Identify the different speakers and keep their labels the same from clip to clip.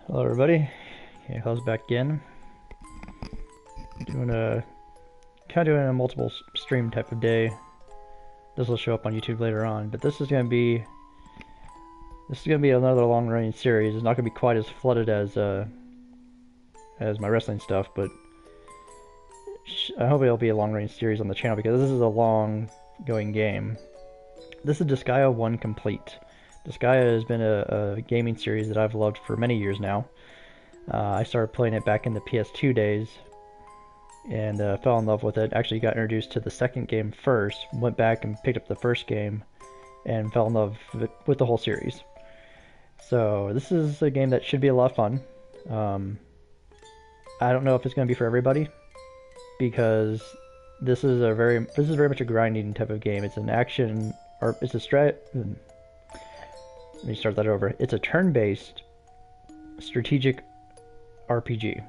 Speaker 1: Hello everybody, KingOfClubs back again. Doing a doing a multiple stream type of day. This will show up on YouTube later on, but this is gonna be another long running series. It's not gonna be quite as flooded as my wrestling stuff, but I hope it'll be a long running series on the channel because this is a long going game. This is Disgaea 1 Complete. Disgaea has been a gaming series that I've loved for many years now. I started playing it back in the PS2 days and fell in love with it. Actually got introduced to the second game first, went back and picked up the first game and fell in love with the whole series. So this is a game that should be a lot of fun. I don't know if it's going to be for everybody because this is very much a grinding type of game. It's an action, or it's a let me start that over. It's a turn-based strategic RPG.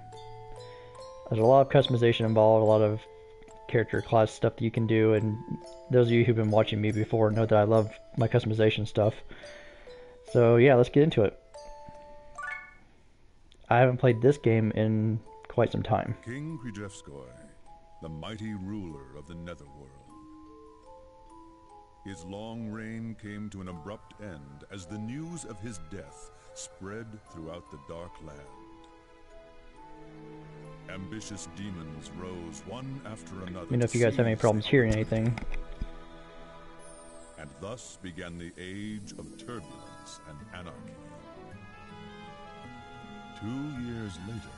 Speaker 1: There's a lot of customization involved, a lot of character class stuff that you can do, and those of you who've been watching me before know that I love my customization stuff. So yeah, let's get into it. I haven't played this game in quite some time.
Speaker 2: King KingOfClubs, the mighty ruler of the Netherworld. His long reign came to an abrupt end as the news of his death spread throughout the Dark Land. Ambitious demons rose one after another.
Speaker 1: Let me know if you guys have any problems hearing anything.
Speaker 2: And thus began the age of turbulence and anarchy. 2 years later,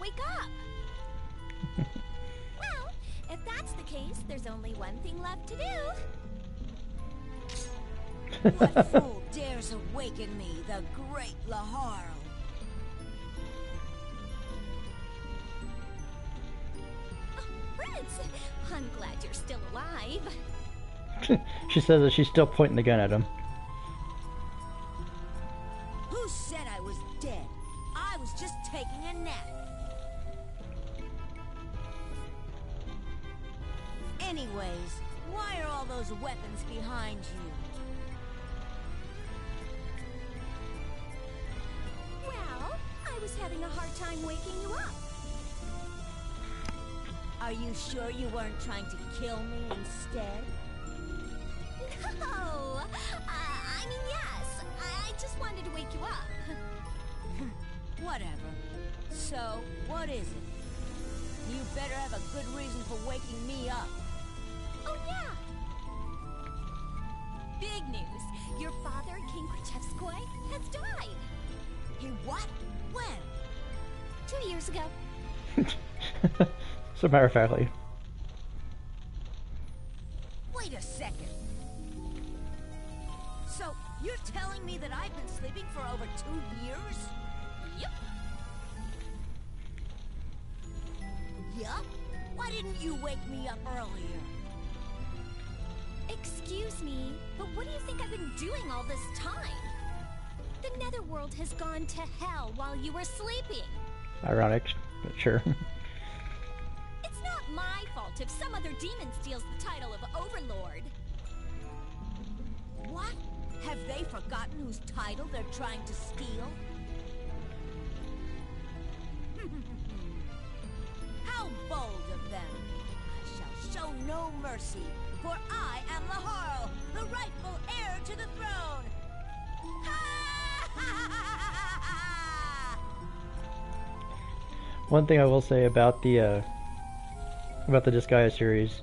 Speaker 3: wake up! Well, if that's the case, there's only one thing left to do.
Speaker 4: What fool dares awaken me, the great Laharl?
Speaker 3: Oh, Prince! I'm glad you're still alive.
Speaker 1: She says that she's still pointing the gun at him.
Speaker 4: Who said I was dead? I was just taking a nap. Anyways, why are all those weapons behind you?
Speaker 3: Well, I was having a hard time waking you up.
Speaker 4: Are you sure you weren't trying to kill me instead?
Speaker 3: No! I mean, yes. I just wanted to wake you up.
Speaker 4: Whatever. So, what is it? You better have a good reason for waking me up.
Speaker 3: Oh, yeah! Big news! Your father, King KingOfClubs, has died!
Speaker 4: He what? When?
Speaker 3: 2 years ago.
Speaker 1: So matter of factly.
Speaker 4: Wait a second. So, you're telling me that I've been sleeping for over 2 years?
Speaker 3: Yep.
Speaker 4: Yup? Why didn't you wake me up earlier?
Speaker 3: Excuse me, but what do you think I've been doing all this time? The Netherworld has gone to hell while you were sleeping.
Speaker 1: Ironic, but sure.
Speaker 3: It's not my fault if some other demon steals the title of Overlord.
Speaker 4: What? Have they forgotten whose title they're trying to steal? How bold of them! I shall show no mercy, for I am Laharl, the rightful heir to the throne!
Speaker 1: One thing I will say about the Disgaea series,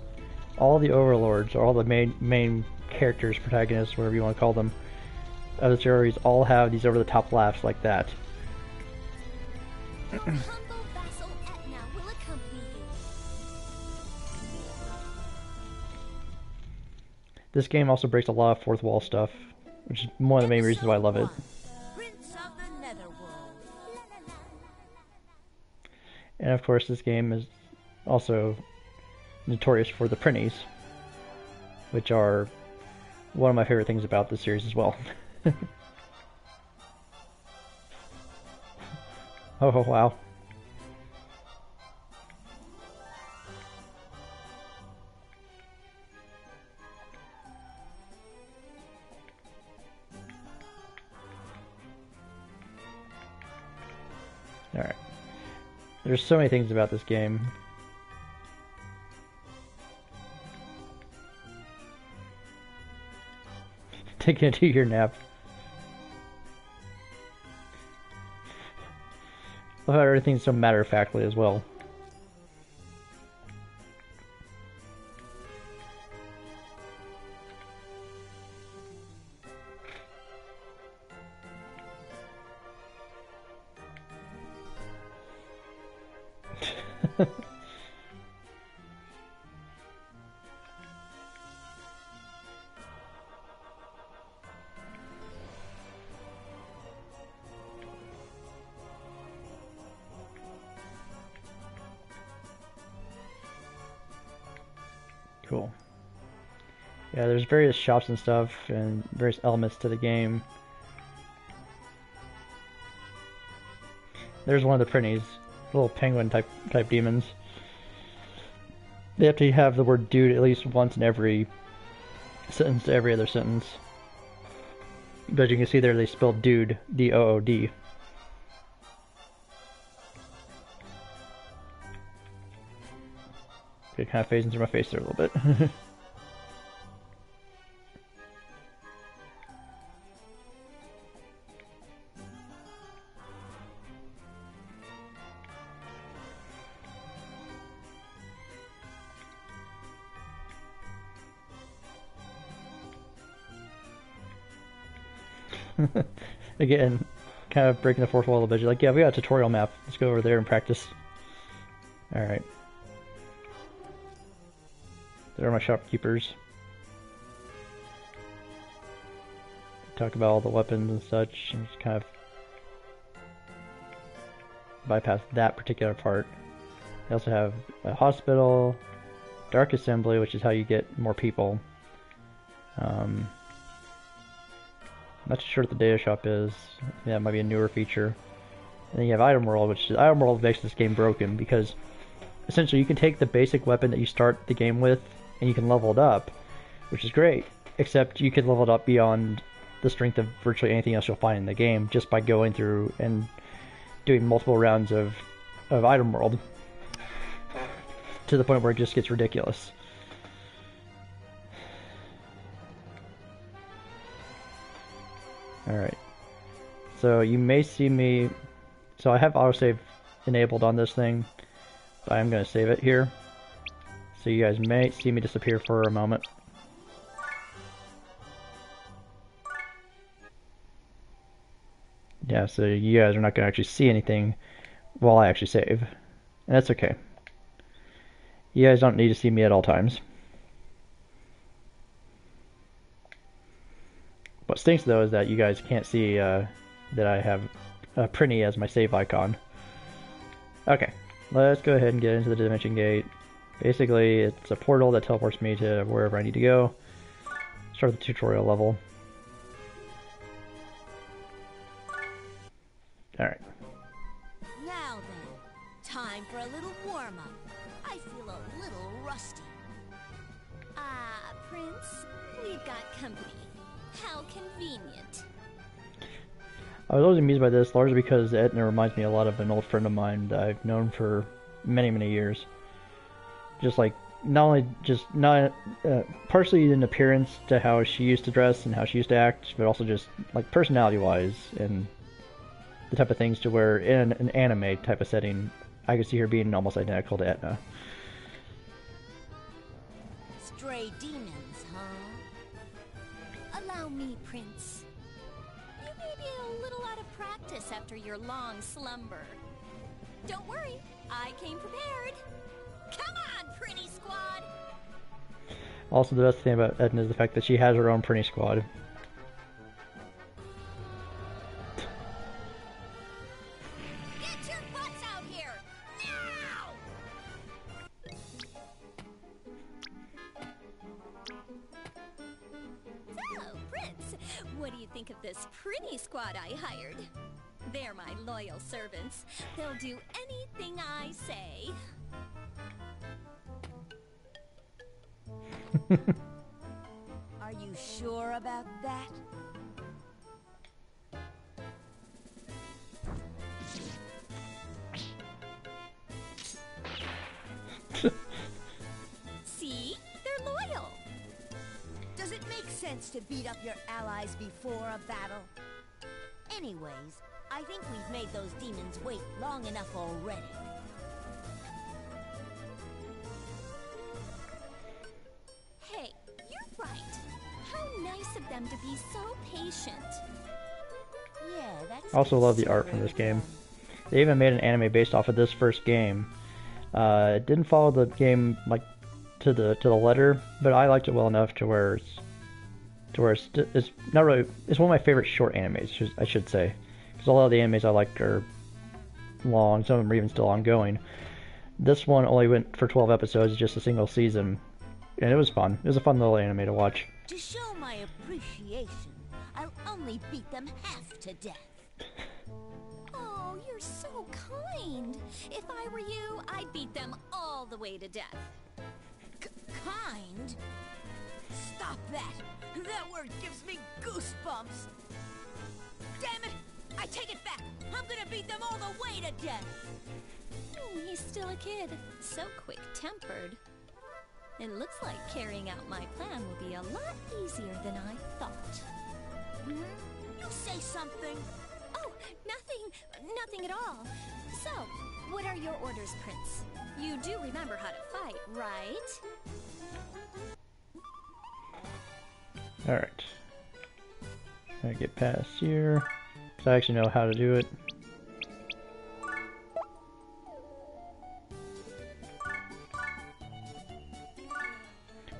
Speaker 1: all the overlords, or all the main characters, protagonists, whatever you want to call them, of the series, all have these over-the-top laughs like that.
Speaker 3: Your humble vassal Etna will accompany you.
Speaker 1: This game also breaks a lot of fourth wall stuff, which is one of the main reasons why I love it.
Speaker 4: Prince of the Netherworld.
Speaker 1: And of course, this game is also notorious for the printies, which are one of my favorite things about this series as well. Oh, wow. Alright. There's so many things about this game. Taking a 2-year nap. Love how everything's so matter-of-factly as well. Cool. Yeah, there's various shops and stuff and various elements to the game. There's one of the printies, little penguin type demons. They have to have the word dude at least once in every sentence to every other sentence. But you can see there they spelled dude, D-O-O-D. It kind of phasing through my face there a little bit. Again, kind of breaking the fourth wall a little bit. You're like, yeah, we got a tutorial map. Let's go over there and practice. Alright. There are my shopkeepers. Talk about all the weapons and such, and just kind of bypass that particular part. They also have a hospital, dark assembly, which is how you get more people. Not too sure what the data shop is. Yeah, it might be a newer feature. And then you have item world, which is, item world makes this game broken because essentially you can take the basic weapon that you start the game with and you can level it up, which is great, except you can level it up beyond the strength of virtually anything else you'll find in the game just by going through and doing multiple rounds of item world to the point where it just gets ridiculous. Alright, so you may see me, so I have autosave enabled on this thing, but I'm going to save it here, so you guys may see me disappear for a moment. Yeah, so you guys are not going to actually see anything while I actually save, and that's okay. You guys don't need to see me at all times. What stinks though is that you guys can't see that I have Prinny as my save icon. Okay, let's go ahead and get into the Dimension Gate. Basically, it's a portal that teleports me to wherever I need to go. Start the tutorial level. Alright.
Speaker 4: Now then, time for a little warm-up. I feel a little rusty.
Speaker 3: Ah, Prince, we've got company. How convenient.
Speaker 1: I was always amused by this, largely because Etna reminds me a lot of an old friend of mine that I've known for many, many years. Just like, partially in appearance to how she used to dress and how she used to act, but also just like personality-wise and the type of things to where in an anime type of setting, I could see her being almost identical to Etna.
Speaker 4: Stray demons, huh?
Speaker 3: Allow me, Prince. You may be a little out of practice after your long slumber. Don't worry, I came prepared. Come on, pretty squad!
Speaker 1: Also, the best thing about Etna is the fact that she has her own Prinny squad.
Speaker 3: Get your butts out here! Now! What do you think of this pretty squad I hired? They're my loyal servants. They'll do anything I say.
Speaker 4: Are you sure about that?
Speaker 3: See? They're loyal.
Speaker 4: Does it make sense to beat up your allies before a battle? Anyways, I think we've made those demons wait long enough already.
Speaker 3: Hey, you're right. How nice of them to be so patient.
Speaker 4: Yeah, that's
Speaker 1: I also love the art from this game. They even made an anime based off of this first game. It didn't follow the game like to the letter, but I liked it well enough to where it's not really. It's one of my favorite short animes, I should say, because a lot of the animes I liked are long. Some of them are even still ongoing. This one only went for 12 episodes, just a single season, and it was fun. It was a fun little anime to watch.
Speaker 4: To show my appreciation, I'll only beat them half to death.
Speaker 3: Oh, you're so kind. If I were you, I'd beat them all the way to death.
Speaker 4: Kind? Stop that! That word gives me goosebumps! Damn it! I take it back! I'm gonna beat them all the way to death!
Speaker 3: Oh, he's still a kid. So quick-tempered. It looks like carrying out my plan will be a lot easier than I thought.
Speaker 4: Hmm? You say something!
Speaker 3: Oh, nothing at all. So, what are your orders, Prince? You do remember how to fight, right?
Speaker 1: Alright. Gotta get past here, because I actually know how to do it.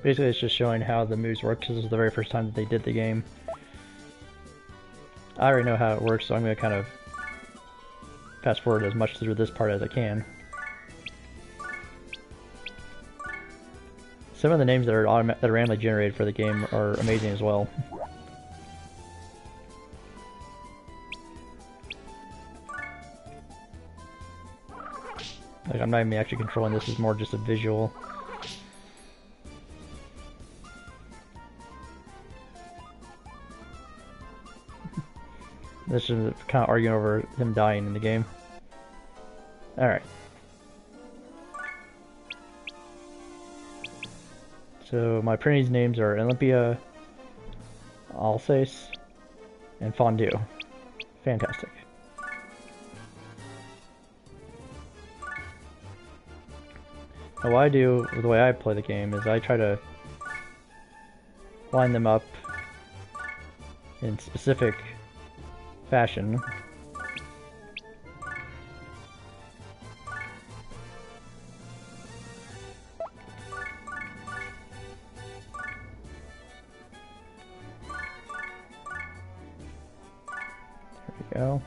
Speaker 1: Basically, it's just showing how the moves work, because this is the very first time that they did the game. I already know how it works, so I'm going to kind of fast forward as much through this part as I can. Some of the names that are randomly generated for the game are amazing as well. Like, I'm not even actually controlling this, it's more just a visual. This is kind of arguing over him dying in the game. Alright. So my Prinny's names are Olympia, Alsace, and Fondue. Fantastic. Now what I do, the way I play the game, is I try to line them up in specific fashion. There we go.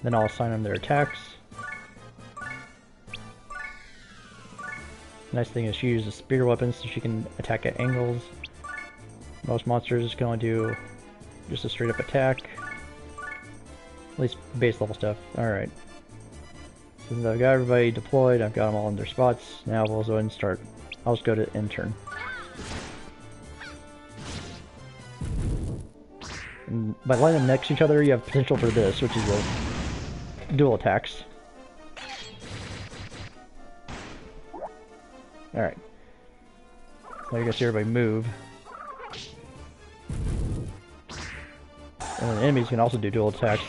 Speaker 1: Then I'll assign them their attacks. Nice thing is she uses spear weapons, so she can attack at angles. Most monsters can only do just a straight up attack. At least base level stuff. Alright. Since I've got everybody deployed, I've got them all in their spots. Now we'll go ahead and start. I'll just go to intern. And by lining them next to each other, you have potential for this, which is the dual attacks. Alright. Now you can see everybody move. And then enemies can also do dual attacks.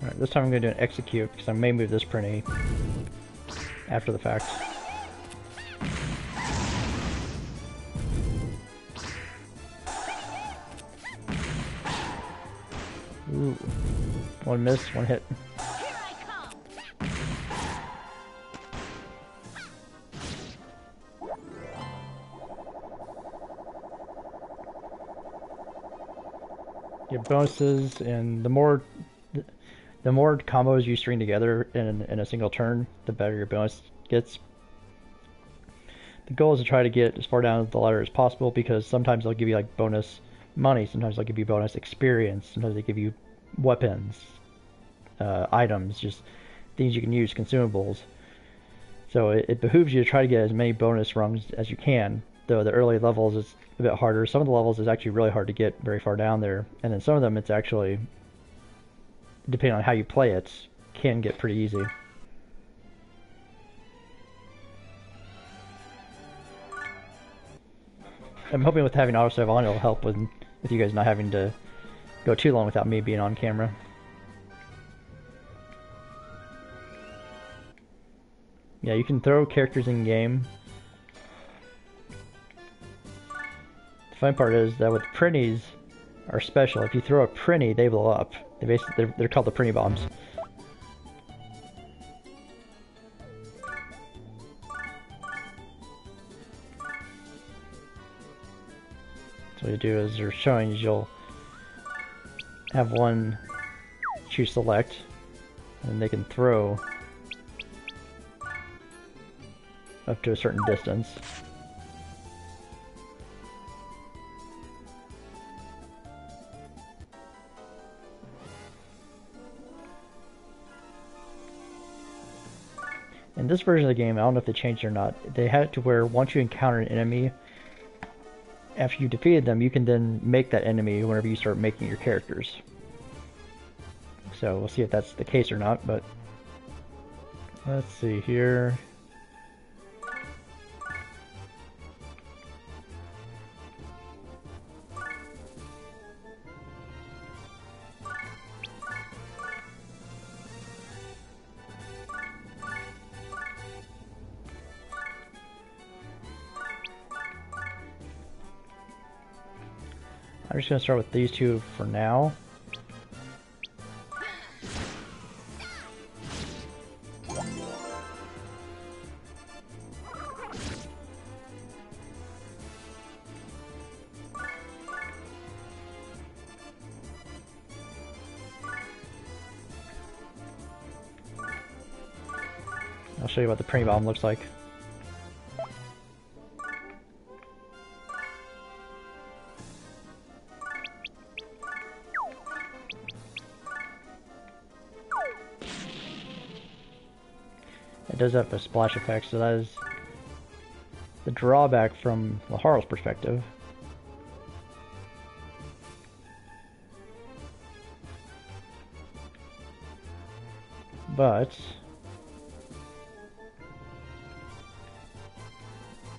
Speaker 1: Alright, this time I'm going to do an execute, because I may move this Prinny after the fact. Ooh. One miss, one hit.
Speaker 3: Here I come.
Speaker 1: Get bonuses, and the more combos you string together in a single turn, the better your bonus gets. The goal is to try to get as far down the ladder as possible, because sometimes they'll give you like bonus money, sometimes they'll give you bonus experience, sometimes they give you weapons, items, just things you can use, consumables. So it behooves you to try to get as many bonus rungs as you can, though the early levels is a bit harder. Some of the levels is actually really hard to get very far down there, and then some of them it's actually, depending on how you play it, can get pretty easy. I'm hoping with having autosave on it'll help with you guys not having to go too long without me being on camera. Yeah, you can throw characters in game. The fun part is that with printies are special. If you throw a printy, they blow up. They're called the printy bombs. So what you do is they're showing you'll have one choose select, and they can throw up to a certain distance. In this version of the game, I don't know if they changed it or not, they had it to where once you encounter an enemy, after you defeated them, you can then make that enemy whenever you start making your characters. So we'll see if that's the case or not, but let's see here. I'm just going to start with these two for now. I'll show you what the printy bomb looks like. It does have a splash effect, so that is the drawback from Laharo's perspective. But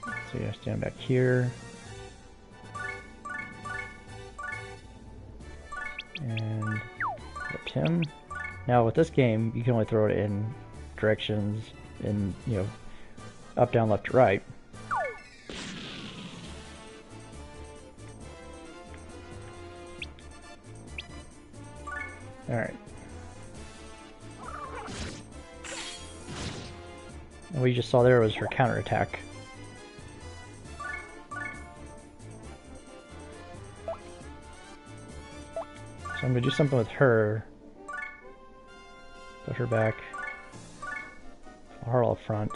Speaker 1: let's see, I stand back here and hit him. Now with this game, you can only throw it in directions in, you know, up, down, left, right. Alright. And what you just saw there was her counterattack. So I'm gonna do something with her. Put her back. Her up front.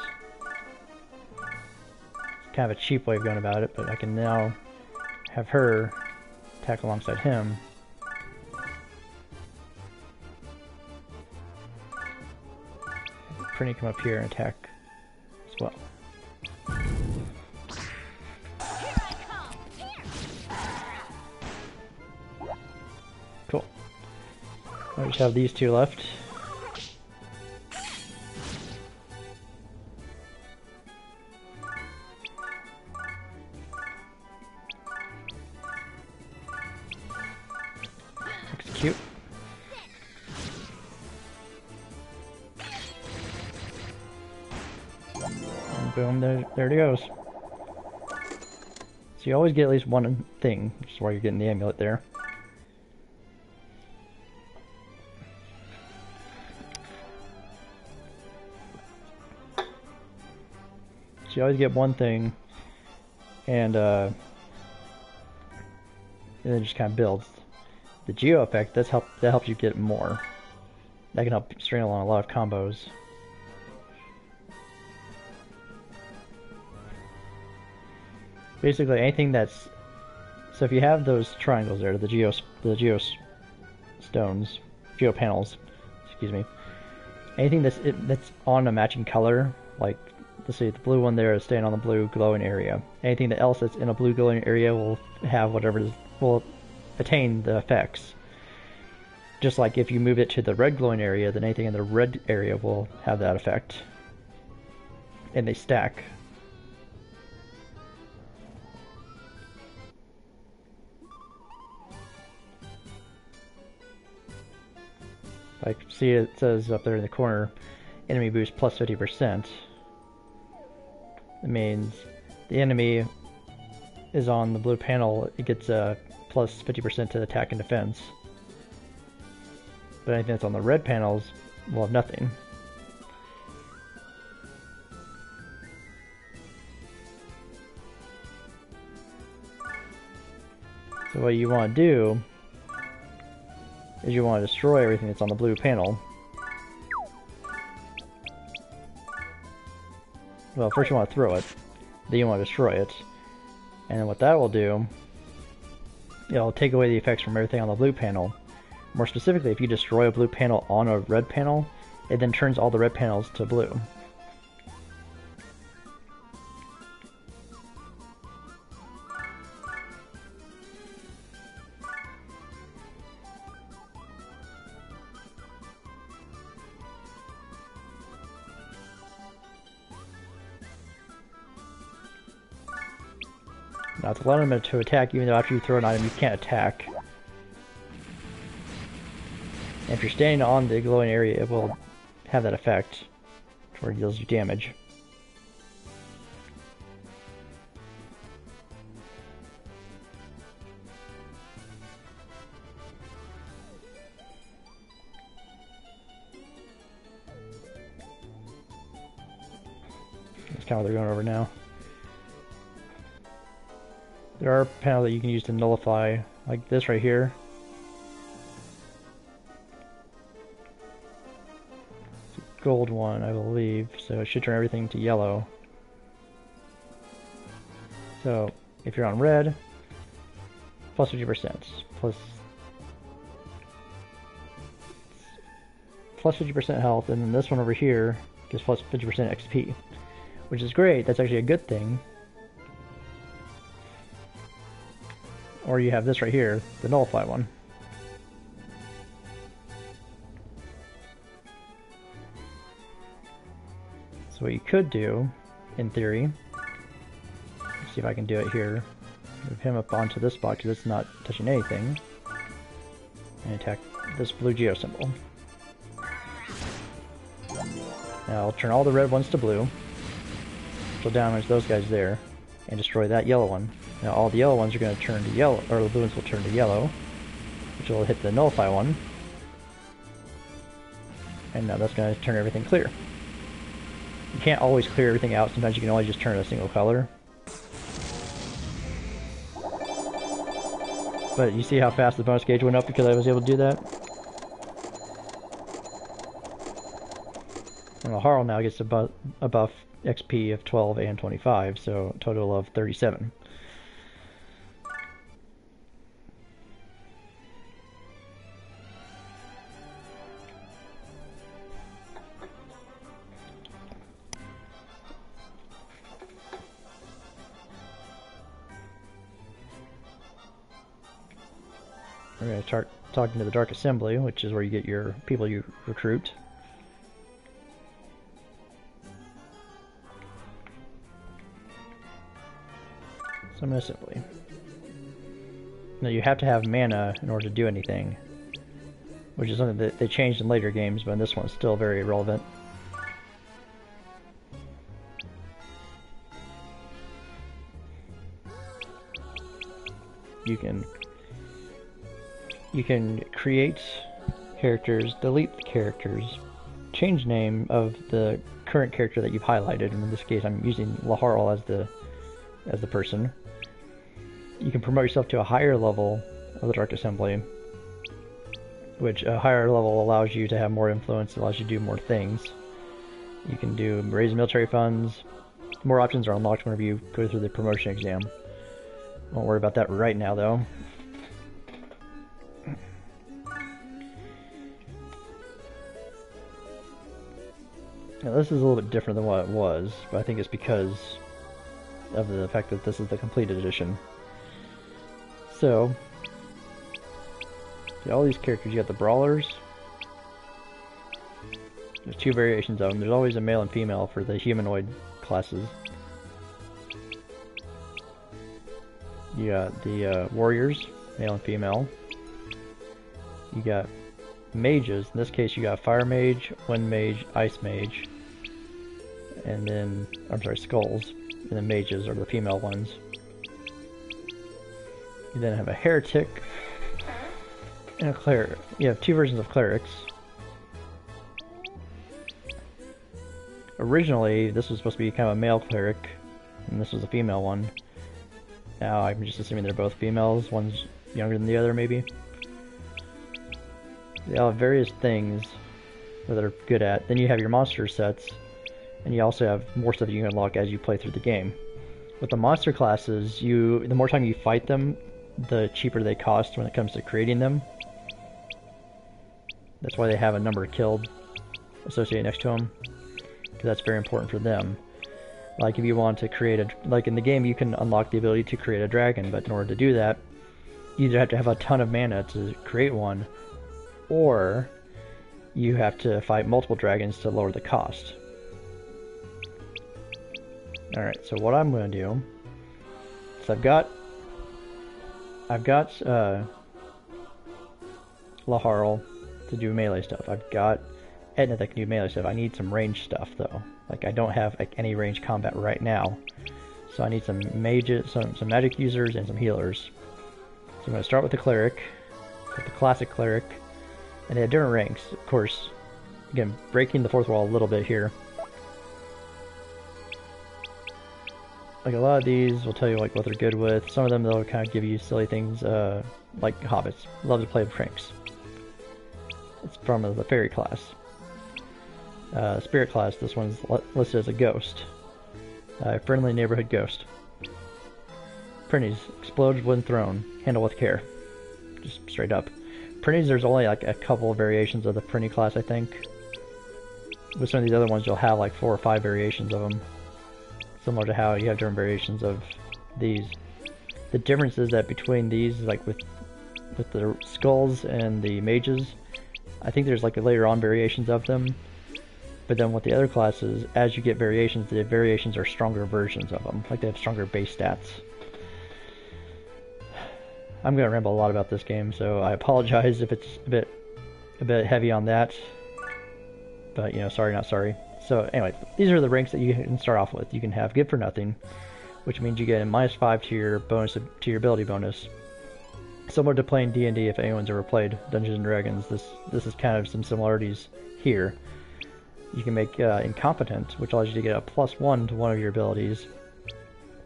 Speaker 1: It's kind of a cheap way of going about it, but I can now have her attack alongside him. Have the Prinny come up here and attack as well. Cool. I just have these two left. Execute. And boom, there it goes. So you always get at least one thing, which is why you're getting the amulet there. So you always get one thing, and then it just kind of builds. The Geo effect, that helps you get more. That can help string along a lot of combos. Basically, anything that's... So if you have those triangles there, the Geo stones, Geo panels, excuse me. Anything that's on a matching color, like, let's see, the blue one there is staying on the blue glowing area. Anything else that's in a blue glowing area will have will attain the effects. Just like if you move it to the red glowing area, then anything in the red area will have that effect. And they stack. Like, see, it says up there in the corner, enemy boost plus 50%. It means the enemy is on the blue panel, it gets plus 50% to attack and defense. But anything that's on the red panels will have nothing. So what you want to do is you want to destroy everything that's on the blue panel. Well, first you want to throw it, then you want to destroy it. And what that will do, it'll take away the effects from everything on the blue panel. More specifically, if you destroy a blue panel on a red panel, it then turns all the red panels to blue. Now it's allowing them to attack even though after you throw an item you can't attack. And if you're standing on the glowing area, it will have that effect, where it deals you damage. That's kind of what they're going over now. There are panels that you can use to nullify, like this right here. Gold one, I believe, so it should turn everything to yellow. So if you're on red, plus 50%, plus 50% health, and then this one over here gives plus 50% XP, which is great. That's actually a good thing. Or you have this right here, the nullify one. So what you could do, in theory, let's see if I can do it here, move him up onto this spot because it's not touching anything, and attack this blue geo symbol. Now I'll turn all the red ones to blue, which will damage those guys there, and destroy that yellow one. Now all the yellow ones are going to turn to yellow, or the blue ones will turn to yellow, which will hit the nullify one, and now that's going to turn everything clear. You can't always clear everything out, sometimes you can only just turn a single color. But you see how fast the bonus gauge went up because I was able to do that? And the Harl now gets a buff XP of 12 and 25, so a total of 37. We're going to start talking to the Dark Assembly, which is where you get your people you recruit. Summon Assembly. Now you have to have mana in order to do anything, which is something that they changed in later games, but in this one's still very relevant. You can create characters, delete the characters, change name of the current character that you've highlighted, and in this case I'm using Laharl as the person. You can promote yourself to a higher level of the Dark Assembly, which a higher level allows you to have more influence, allows you to do more things. You can raise military funds. More options are unlocked whenever you go through the promotion exam. Won't worry about that right now, though. Now, this is a little bit different than what it was, but I think it's because of the fact that this is the completed edition. So, all these characters, you got the Brawlers. There's two variations of them. There's always a male and female for the humanoid classes. You got the Warriors, male and female. You got Mages. In this case, you got Fire Mage, Wind Mage, Ice Mage. And then, I'm sorry, Skulls. And then Mages are the female ones. You then have a Heretic and a Cleric. You have two versions of Clerics. Originally, this was supposed to be kind of a male Cleric, and this was a female one. Now, I'm just assuming they're both females. One's younger than the other, maybe. They all have various things that they're good at. Then you have your monster sets, and you also have more stuff you can unlock as you play through the game. With the monster classes, the more time you fight them, the cheaper they cost when it comes to creating them. That's why they have a number killed associated next to them, because that's very important for them. Like if you want to create like in the game you can unlock the ability to create a dragon, but in order to do that, you either have to have a ton of mana to create one, or you have to fight multiple dragons to lower the cost. Alright, so what I'm going to do is I've got Laharl to do melee stuff. I've got Etna that can do melee stuff. I need some range stuff though. Like I don't have like any range combat right now, so I need some mages, some magic users, and some healers. So I'm going to start with the cleric, with the classic cleric, and they have different ranks. Of course, again breaking the fourth wall a little bit here. Like a lot of these will tell you like what they're good with. Some of them they'll kind of give you silly things, like hobbits love to play pranks. It's from the fairy class. Spirit class, this one's listed as a ghost. Friendly neighborhood ghost. Printies, explodes when thrown, handle with care. Just straight up. Printies, there's only like a couple of variations of the Printy class, I think. With some of these other ones, you'll have like 4 or 5 variations of them. Similar to how you have different variations of these. The difference is that between these, like with the skulls and the mages, I think there's like later on variations of them. But then with the other classes, as you get variations, the variations are stronger versions of them. Like they have stronger base stats. I'm going to ramble a lot about this game, so I apologize if it's a bit heavy on that. But, you know, sorry not sorry. So anyway, these are the ranks that you can start off with. You can have Good for Nothing, which means you get a -5 to your bonus to your ability bonus. Similar to playing D&D, if anyone's ever played Dungeons and Dragons, this is kind of some similarities here. You can make Incompetent, which allows you to get a +1 to one of your abilities.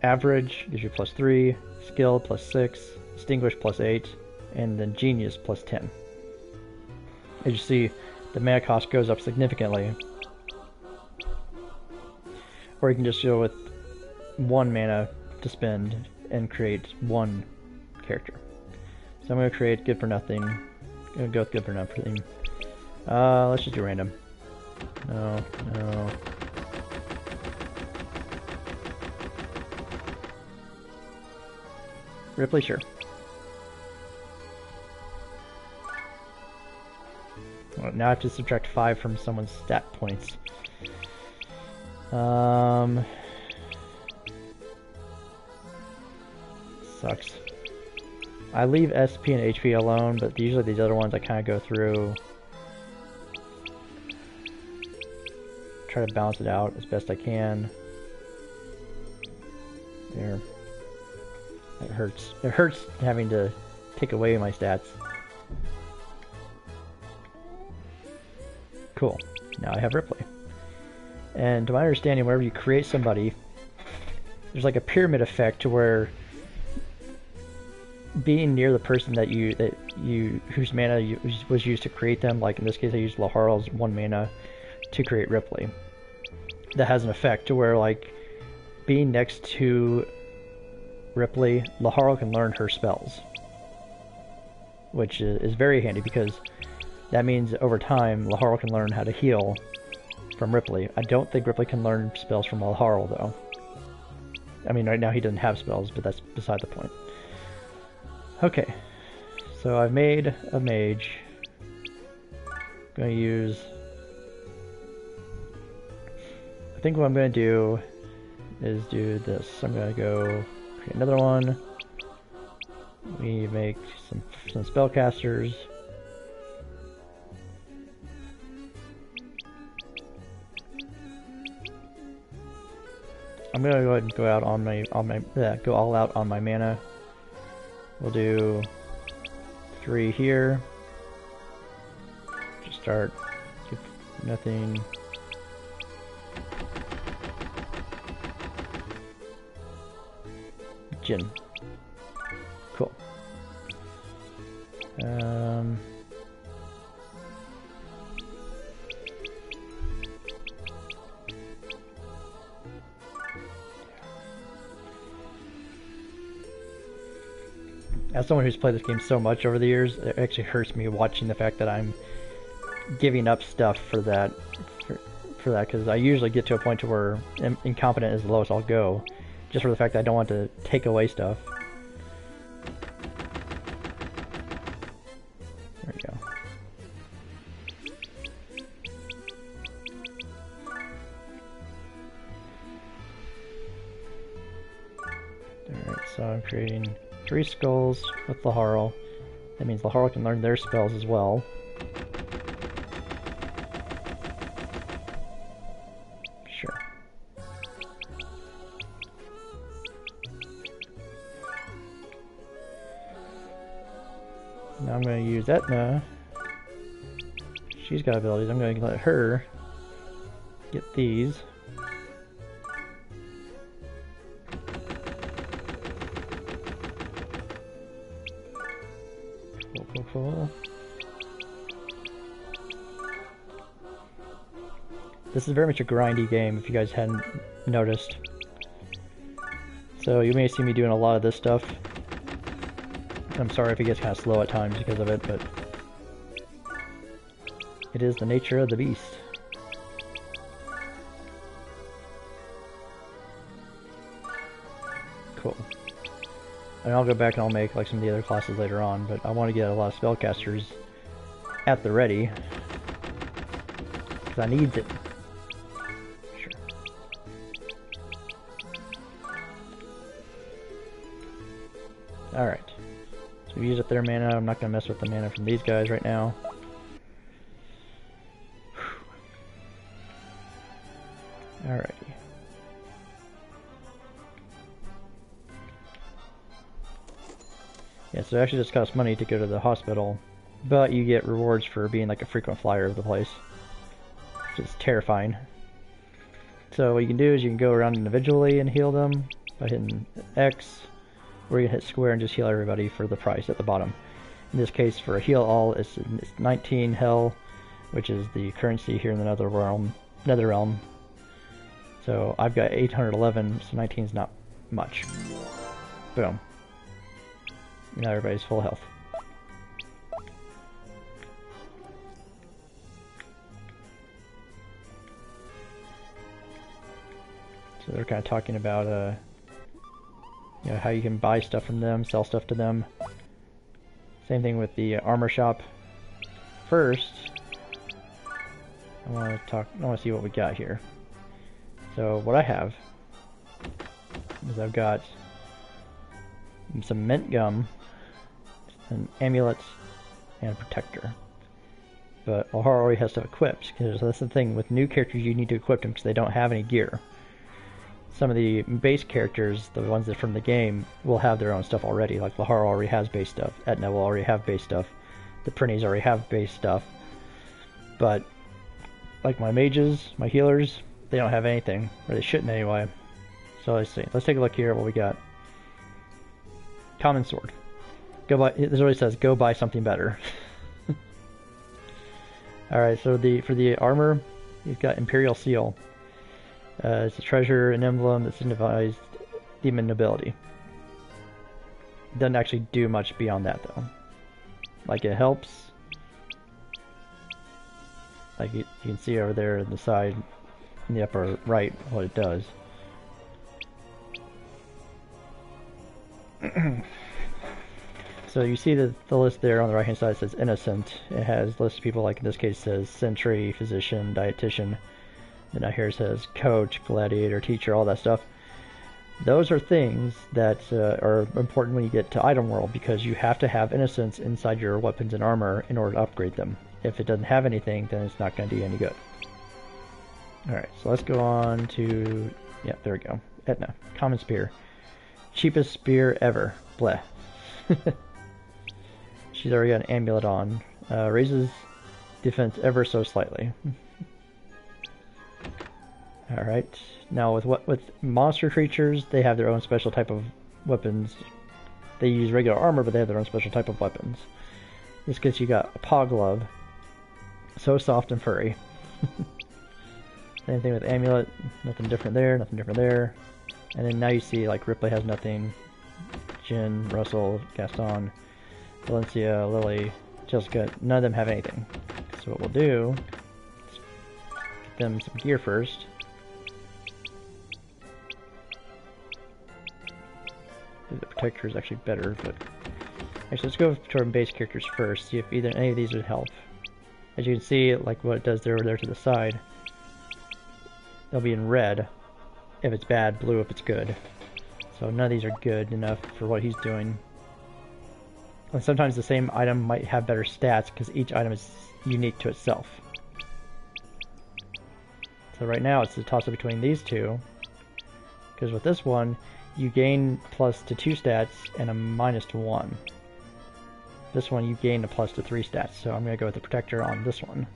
Speaker 1: Average gives you +3, Skill +6, Distinguished +8, and then Genius +10. As you see, the mana cost goes up significantly. Or you can just go with 1 mana to spend and create 1 character. So I'm going to create Good for Nothing. I'm going to go with Good for Nothing. Let's just do random. No. Ripley, sure. Well, now I have to subtract 5 from someone's stat points. Sucks. I leave SP and HP alone, but usually these other ones I kind of go through. Try to balance it out as best I can. There. It hurts. It hurts having to take away my stats. Cool. Now I have Ripley. And to my understanding, whenever you create somebody, there's like a pyramid effect to where being near the person whose mana was used to create them, like in this case I used Laharl's 1 mana to create Ripley. That has an effect to where, like, being next to Ripley, Laharl can learn her spells, which is very handy because that means over time Laharl can learn how to heal from Ripley. I don't think Ripley can learn spells from Laharl though. I mean, right now he doesn't have spells, but that's beside the point. Okay, so I've made a mage. I'm going to use... I think what I'm going to do is do this. I'm going to go create another one. We make some spellcasters. I'm gonna go ahead and go out on my go all out on my mana. We'll do 3 here. Just start. Nothing. Jin. Cool. As someone who's played this game so much over the years, it actually hurts me watching the fact that I'm giving up stuff for that, because I usually get to a point to where incompetent is the lowest I'll go, just for the fact that I don't want to take away stuff. There we go. Alright, so I'm creating 3 skulls with Laharl. That means Laharl can learn their spells as well. Sure. Now I'm going to use Etna. She's got abilities. I'm going to let her get these. Cool. This is very much a grindy game, if you guys hadn't noticed. So you may see me doing a lot of this stuff. I'm sorry if it gets kind of slow at times because of it, but it is the nature of the beast. Cool. And I'll go back and I'll make like some of the other classes later on, but I want to get a lot of spellcasters at the ready, because I need it. Sure. Alright. So we use up their mana. I'm not going to mess with the mana from these guys right now. Alrighty. Yeah, so it actually just costs money to go to the hospital, but you get rewards for being like a frequent flyer of the place, which is terrifying. So what you can do is you can go around individually and heal them by hitting X, or you can hit square and just heal everybody for the price at the bottom. In this case, for a heal all, it's 19 hell, which is the currency here in the Nether Realm. So I've got 811, so 19 is not much. Boom. Now everybody's full health. So they're kind of talking about, you know, how you can buy stuff from them, sell stuff to them. Same thing with the armor shop. First, I want to see what we got here. So what I have is I've got some mint gum, an amulet, and a protector. But Laharl already has stuff equipped, because that's the thing, with new characters you need to equip them because they don't have any gear. Some of the base characters, the ones that from the game, will have their own stuff already, like Laharl already has base stuff, Etna will already have base stuff, the Prinnies already have base stuff. But, like my mages, my healers, they don't have anything, or they shouldn't anyway. So let's see. Let's take a look here at what we got. Common sword. Go buy. This always says go buy something better. All right. So for the armor, you've got Imperial Seal. It's a treasure, an emblem that signifies demon nobility. Doesn't actually do much beyond that though. Like it helps. Like you can see over there on the side, in the upper right, what it does. So you see the list there on the right hand side says innocent. It has lists of people, like in this case says sentry, physician, dietitian. Then out here it says coach, gladiator, teacher, all that stuff. Those are things that are important when you get to item world, because you have to have innocence inside your weapons and armor in order to upgrade them. If it doesn't have anything, then it's not going to do you any good. Alright, so let's go on to... yeah, there we go. Etna. Common spear. Cheapest spear ever. Bleh. She's already got an amulet on. Raises defense ever so slightly. Alright, now with monster creatures, they have their own special type of weapons. They use regular armor, but they have their own special type of weapons. In this case, you got a paw glove. So soft and furry. Same thing with amulet, nothing different there, nothing different there. And then now you see, like, Ripley has nothing. Jin, Russell, Gaston, Valencia, Lily, Jessica, none of them have anything. So what we'll do is get them some gear first. The protector is actually better, but actually let's go to our base characters first, see if either any of these would help. As you can see, like what it does there to the side, they'll be in red if it's bad, blue if it's good. So none of these are good enough for what he's doing. And sometimes the same item might have better stats because each item is unique to itself. So right now it's a toss-up between these two, because with this one you gain plus to 2 stats and a minus to 1. This one you gain a plus to 3 stats, so I'm going to go with the protector on this one.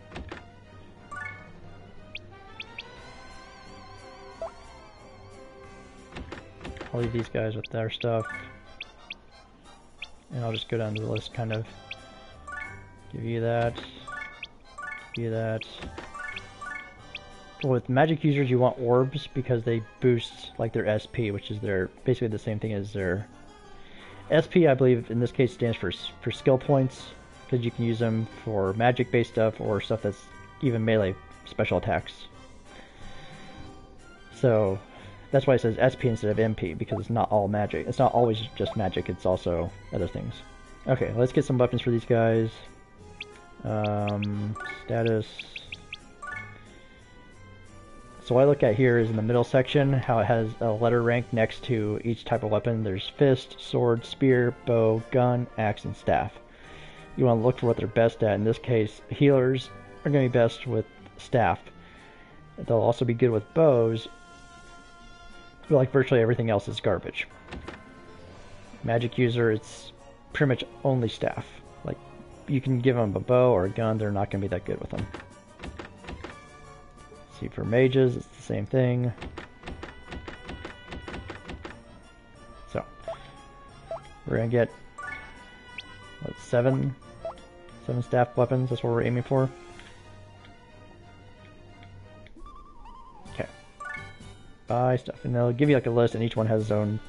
Speaker 1: I'll leave these guys with their stuff. And I'll just go down to the list, kind of give you that, give you that. With magic users, you want orbs because they boost like their SP, which is their basically the same thing as their SP. I believe in this case stands for skill points, because you can use them for magic-based stuff or stuff that's even melee special attacks. So that's why it says SP instead of MP, because it's not all magic. It's not always just magic. It's also other things. Okay, let's get some weapons for these guys. Status. So what I look at here is in the middle section, how it has a letter rank next to each type of weapon. There's fist, sword, spear, bow, gun, axe, and staff. You want to look for what they're best at. In this case, healers are going to be best with staff. They'll also be good with bows, but like virtually everything else is garbage. Magic user, it's pretty much only staff. Like, you can give them a bow or a gun, they're not going to be that good with them. See, for mages, it's the same thing. So, we're going to get, what, 7 staff weapons, that's what we're aiming for. Okay. Buy stuff, and they'll give you like a list, and each one has its own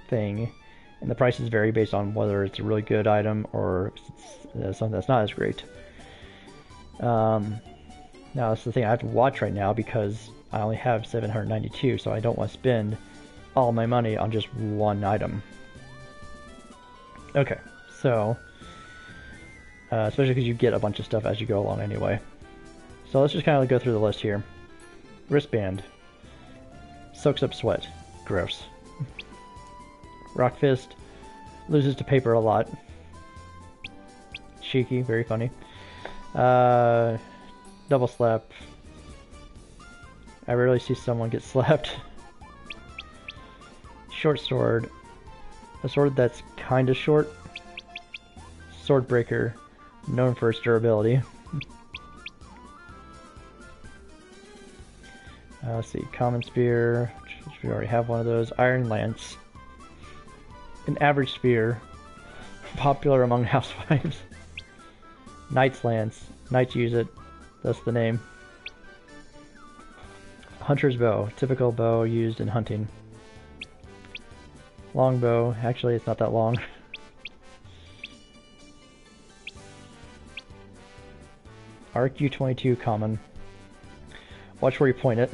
Speaker 1: thing. And the prices vary based on whether it's a really good item or it's something that's not as great. Now that's the thing I have to watch right now, because I only have 792, so I don't want to spend all my money on just one item. Okay, so especially because you get a bunch of stuff as you go along anyway. So let's just kind of go through the list here. Wristband. Soaks up sweat. Gross. Rock Fist. Loses to paper a lot. Cheeky, very funny. Double slap. I rarely see someone get slapped. Short sword. A sword that's kind of short. Sword breaker. Known for its durability. Let's see, common spear, which we already have one of those. Iron lance, an average spear, popular among housewives. Knight's lance, knights use it, that's the name. Hunter's bow, typical bow used in hunting. Longbow, actually it's not that long. RQ-22 common. Watch where you point it.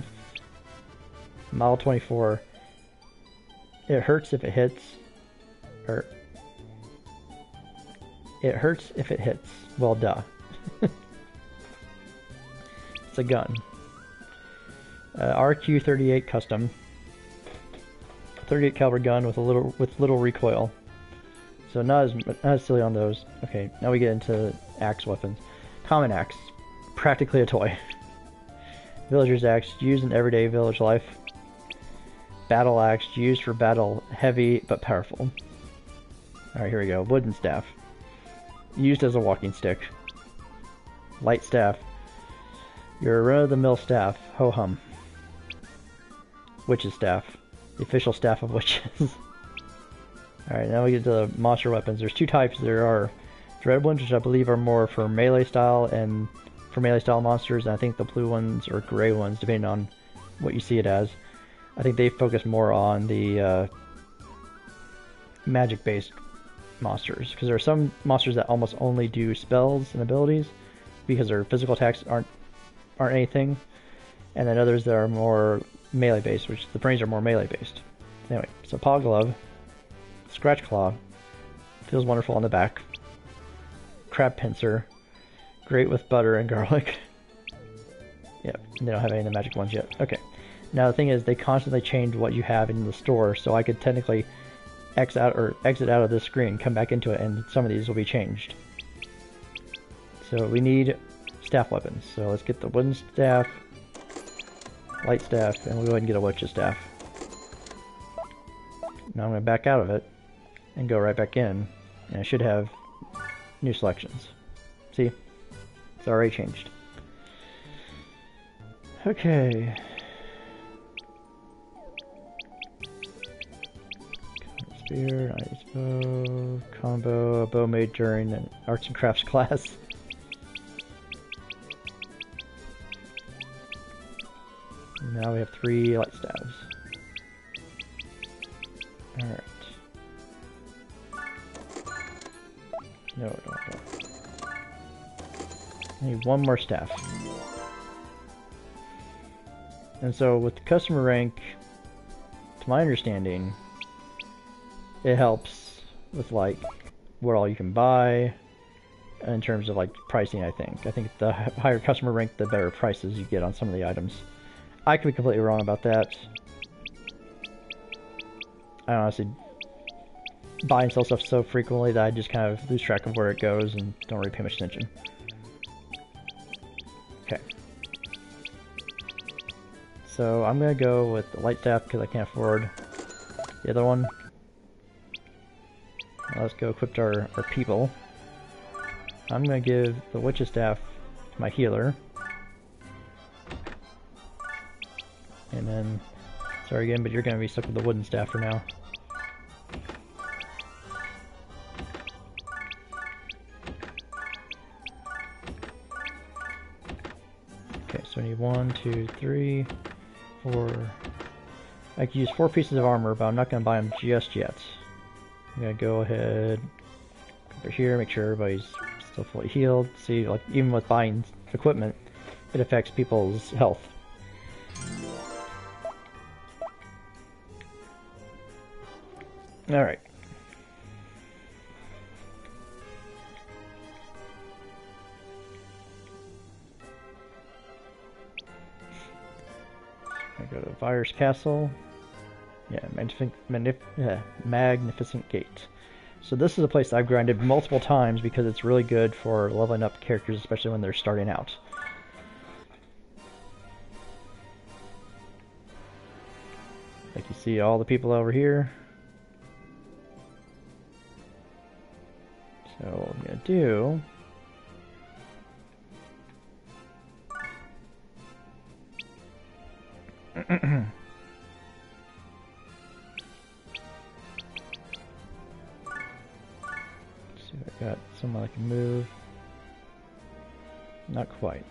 Speaker 1: Model 24. It hurts if it hits. Or it hurts if it hits. Well, duh. It's a gun. RQ-38 custom. 38 caliber gun with little recoil. So not as silly on those. Okay, now we get into axe weapons. Common axe, practically a toy. Villager's axe, used in everyday village life. Battle axe, used for battle, heavy but powerful. Alright, here we go. Wooden staff, used as a walking stick. Light staff, your run-of-the-mill staff, ho-hum. Witch's staff, the official staff of witches. Alright, now we get to the monster weapons. There's two types. There are red ones, which I believe are more for melee style and for melee style monsters, and I think the blue ones or gray ones, depending on what you see it as. I think they focus more on the magic-based monsters, because there are some monsters that almost only do spells and abilities because their physical attacks aren't anything, and then others that are more melee-based, which the brains are more melee-based. Anyway, so paw glove, scratch claw, feels wonderful on the back. Crab pincer, great with butter and garlic. Yep, they don't have any of the magic ones yet. Okay, now the thing is, they constantly change what you have in the store, so I could technically exit out of this screen, come back into it, and some of these will be changed. So we need staff weapons. So let's get the wooden staff, light staff, and we'll go ahead and get a witch's staff. Now I'm going to back out of it and go right back in, and I should have new selections. See? It's already changed. Okay. Spear, ice bow, combo, a bow made during an arts and crafts class. Now we have 3 light staves. Alright. No, don't. I need one more staff. And so with the customer rank, to my understanding, it helps with like what all you can buy in terms of like pricing. I think the higher customer rank, the better prices you get on some of the items. I could be completely wrong about that. I honestly buy and sell stuff so frequently that I just kind of lose track of where it goes and don't really pay much attention. Okay. So I'm gonna go with the light staff because I can't afford the other one. Let's go equip our people. I'm gonna give the witch's staff to my healer. And then, sorry again, but you're gonna be stuck with the wooden staff for now. Okay, so I need 1, 2, 3, 4. I can use 4 pieces of armor, but I'm not gonna buy them just yet. I'm gonna go ahead over here, make sure everybody's still fully healed. See, like even with buying equipment, it affects people's health. Alright. I go to Virus Castle. Yeah, Magnificent Gate. So this is a place I've grinded multiple times because it's really good for leveling up characters, especially when they're starting out. Like you see all the people over here. So what I'm going to do See if I got someone that can move. Not quite.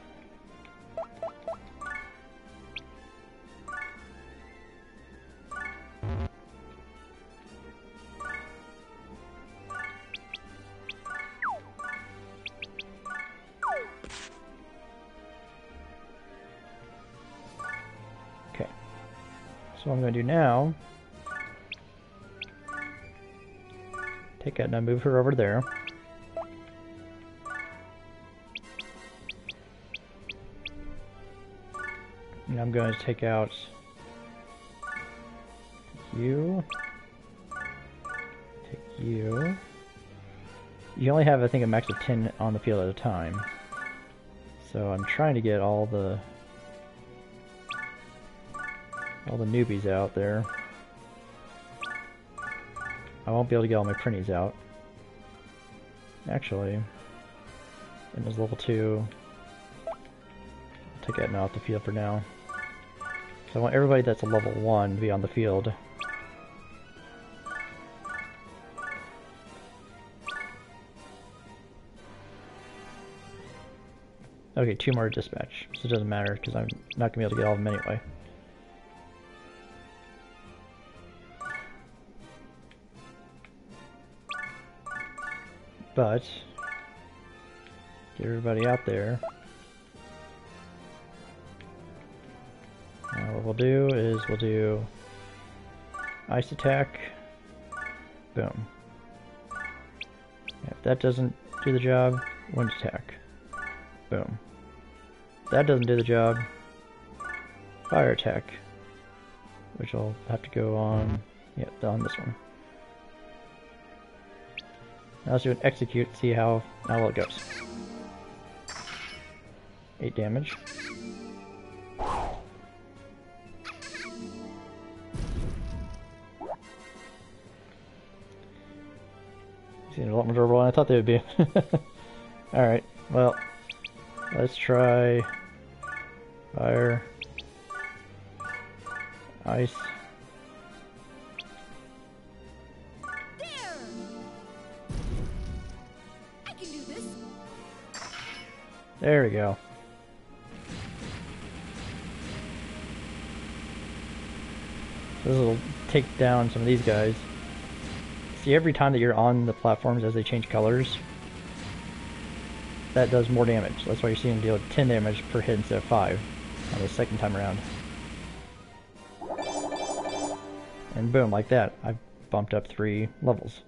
Speaker 1: Okay. So what I'm going to do now, take Edna, move her over there. And I'm going to take out you. Take you. You only have, I think, a max of 10 on the field at a time. So I'm trying to get all the newbies out there. I won't be able to get all my printies out. Actually, and there's level 2. I'll take Edna off the field for now. So I want everybody that's a level 1 to be on the field. Okay, 2 more dispatch, so it doesn't matter because I'm not going to be able to get all of them anyway. But, get everybody out there. Now what we'll do is we'll do ice attack, boom. If that doesn't do the job, wind attack, boom. If that doesn't do the job, fire attack, which I'll have to go on, yeah, on this one. Now let's do an execute, see how well it goes. 8 damage. Seems a lot more durable than I thought they would be. Alright, well, let's try fire, ice.
Speaker 4: There! I can do this.
Speaker 1: There we go. So this will take down some of these guys. See, every time that you're on the platforms as they change colors, that does more damage. That's why you're seeing them deal 10 damage per hit instead of 5 on the second time around. And boom, like that, I've bumped up 3 levels.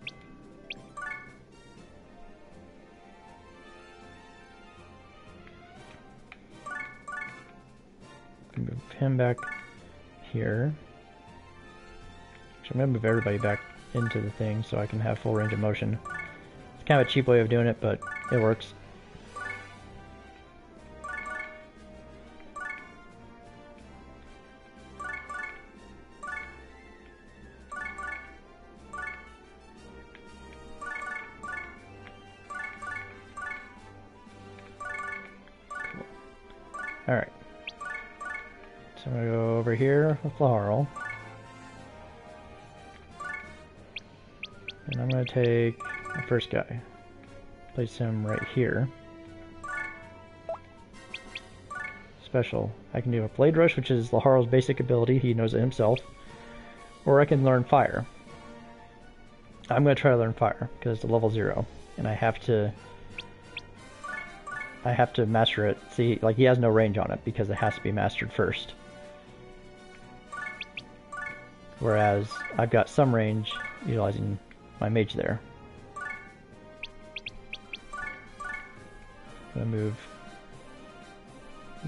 Speaker 1: Move him back here. Actually, I'm going to move everybody back into the thing so I can have full range of motion. It's kind of a cheap way of doing it, but it works. Cool. Alright. So I'm going to go over here with Laharl. And I'm going to take the first guy, place him right here. Special. I can do a Blade Rush, which is Laharl's basic ability, he knows it himself. Or I can learn Fire. I'm going to try to learn Fire, because it's a level 0. And I have to master it. See, like, he has no range on it, because it has to be mastered first. Whereas, I've got some range, utilizing my mage there. I'm gonna move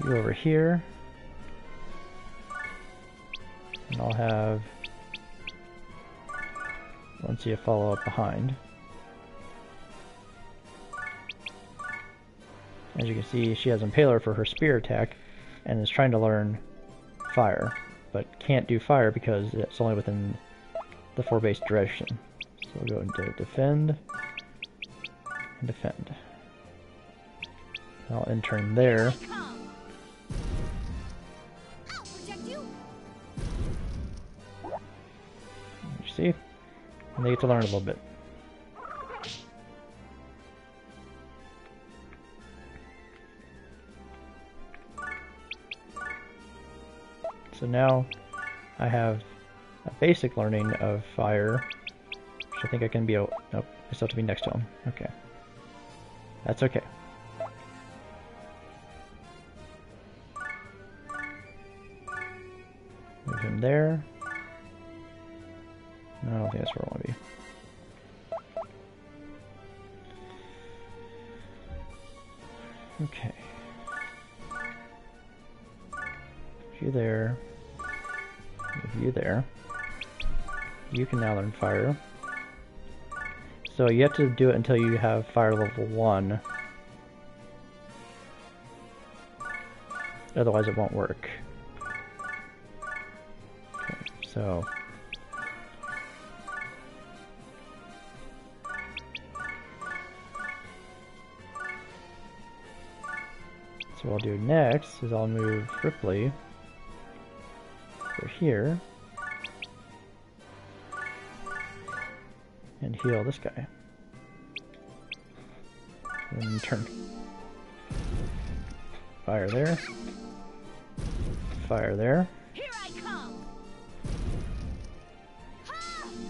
Speaker 1: you over here, and I'll have Valencia follow up behind. As you can see, she has Impaler for her spear attack, and is trying to learn fire, but can't do fire because it's only within the 4 base duration. So we'll go into defend, and defend. I'll intern there.
Speaker 4: I'll protect you.
Speaker 1: And they get to learn a little bit. So now I have a basic learning of fire, which I think I can be. Nope, I still have to be next to him. Okay. That's okay. Move him there. No, I don't think that's where I want to be. Okay. You there. Move you there. You can now learn fire. So you have to do it until you have fire level 1. Otherwise it won't work. Okay, so what I'll do next is I'll move Ripley over here and heal this guy. And turn. Fire there. Fire there.
Speaker 4: Here I come.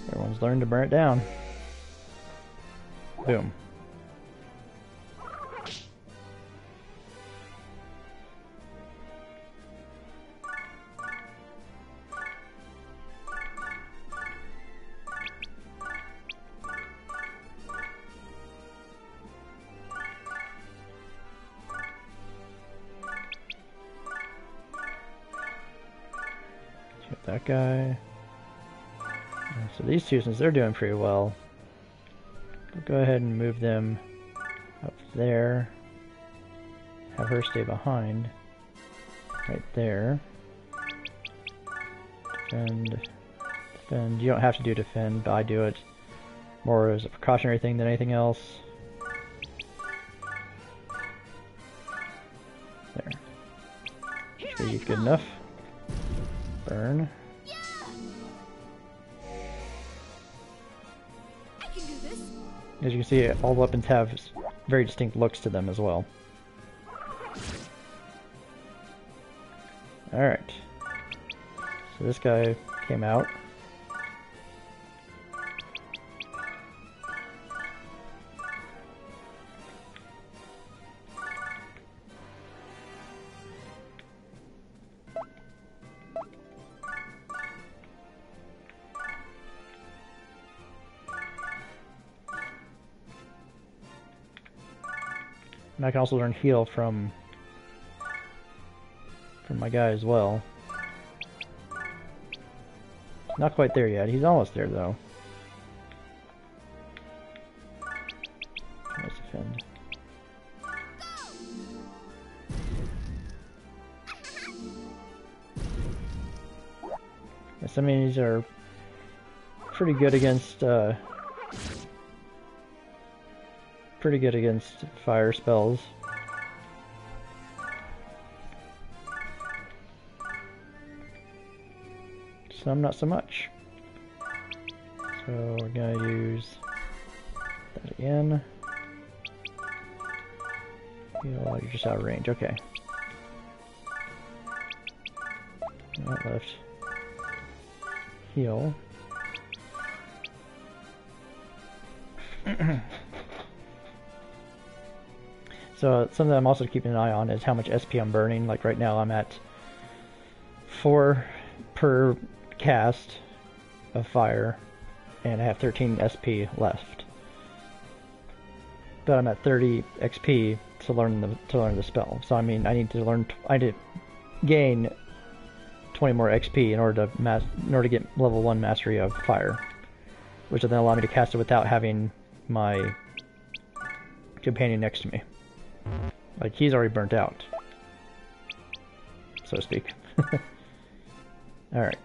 Speaker 1: Everyone's learned to burn it down. Boom. That guy. So these two, since they're doing pretty well, we'll go ahead and move them up there. Have her stay behind. Right there. Defend. Defend. You don't have to do defend, but I do it more as a precautionary thing than anything else. There. Should be good enough. Burn.
Speaker 3: Yeah! I can do this.
Speaker 1: As you can see, all weapons have very distinct looks to them as well. Alright. So this guy came out. And I can also learn heal from my guy as well. Not quite there yet. He's almost there though. Let's defend. Some of these are pretty good against fire spells. Some not so much. So we're gonna use that again. You're just out of range, okay. That left. Heal. So something I'm also keeping an eye on is how much SP I'm burning. Like right now I'm at 4 per cast of fire, and I have 13 SP left. But I'm at 30 XP to learn the spell. So I mean, I need to gain 20 more XP in order to get level 1 mastery of fire, which will then allow me to cast it without having my companion next to me. Like, he's already burnt out, so to speak. Alright.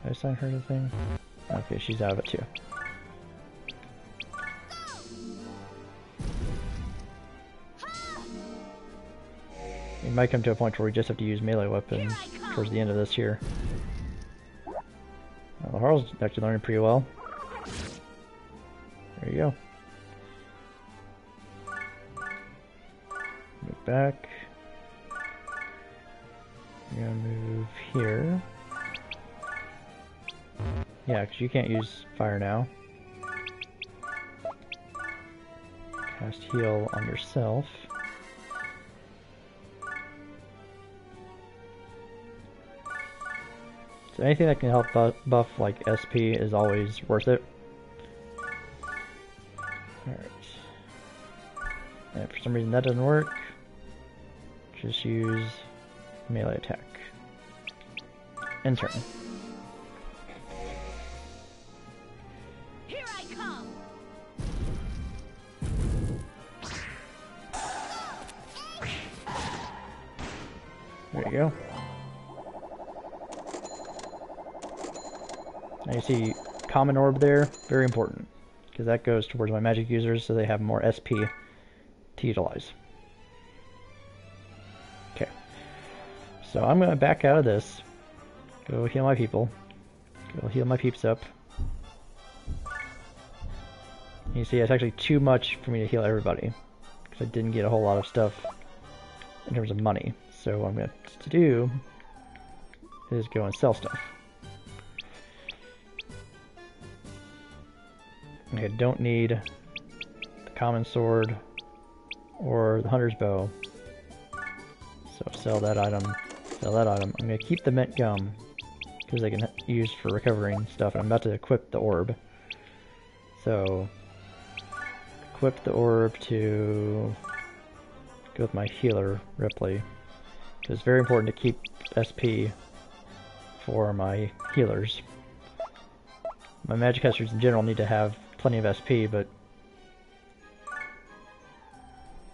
Speaker 1: Did I assign her to the thing? Okay, she's out of it too. It might come to a point where we just have to use melee weapons towards the end of this here. Well, Harl's actually learning pretty well. There you go. Move back. I'm gonna move here. Yeah, because you can't use fire now. Cast heal on yourself. So anything that can help buff like SP is always worth it. Alright. And for some reason that doesn't work. Just use melee attack. And turn.
Speaker 4: Here I come.
Speaker 1: There you go. Now you see common orb there, very important, because that goes towards my magic users so they have more SP to utilize. Okay, so I'm going to back out of this, go heal my people, go heal my peeps up. You see it's actually too much for me to heal everybody, because I didn't get a whole lot of stuff in terms of money. So what I'm going to do is go and sell stuff. I don't need the common sword or the hunter's bow. So sell that item, sell that item. I'm going to keep the mint gum because I can use for recovering stuff. And I'm about to equip the orb. So equip the orb to go with my healer, Ripley. It's very important to keep SP for my healers. My magic casters in general need to have plenty of SP, but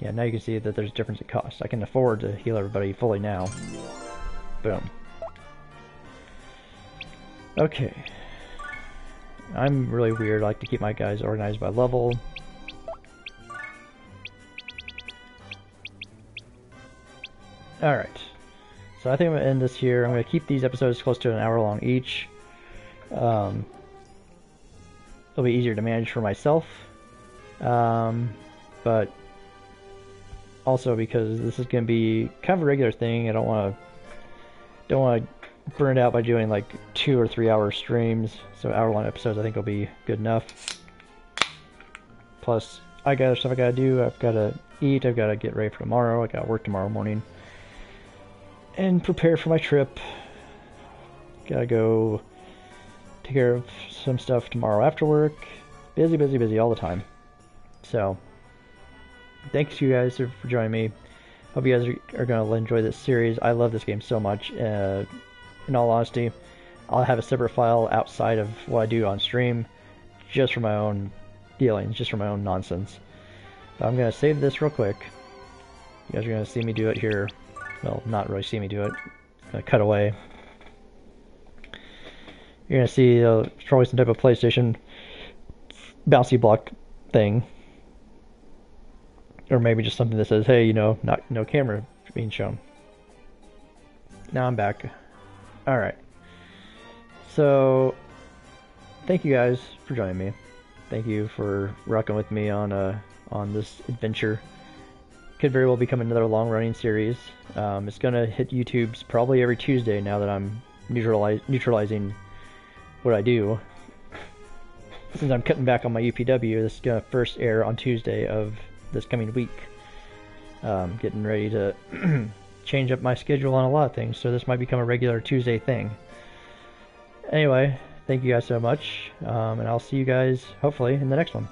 Speaker 1: yeah, now you can see that there's a difference in cost. I can afford to heal everybody fully now. Boom. Okay. I'm really weird. I like to keep my guys organized by level. Alright. So I think I'm going to end this here. I'm going to keep these episodes close to an hour long each. It'll be easier to manage for myself, but also because this is going to be kind of a regular thing. I don't want to burn it out by doing like 2 or 3 hour streams. So hour-long episodes I think will be good enough. Plus, I got stuff I got to do. I've got to eat. I've got to get ready for tomorrow. I got to work tomorrow morning and prepare for my trip. Gotta go take care of some stuff tomorrow after work. Busy, busy, busy all the time. So, thanks you guys for joining me. Hope you guys are going to enjoy this series. I love this game so much. In all honesty, I'll have a separate file outside of what I do on stream, just for my own dealings, just for my own nonsense. But I'm going to save this real quick. You guys are going to see me do it here. Well, not really see me do it. It's going to cut away. You're going to see probably some type of PlayStation bouncy block thing. Or maybe just something that says, hey, you know, no camera being shown. Now I'm back. Alright. So, thank you guys for joining me. Thank you for rocking with me on this adventure. Could very well become another long-running series. It's going to hit YouTube's probably every Tuesday now that I'm neutralizing what I do. Since I'm cutting back on my UPW, this is going to first air on Tuesday of this coming week. Getting ready to change up my schedule on a lot of things, so this might become a regular Tuesday thing. Anyway, thank you guys so much, and I'll see you guys hopefully in the next one.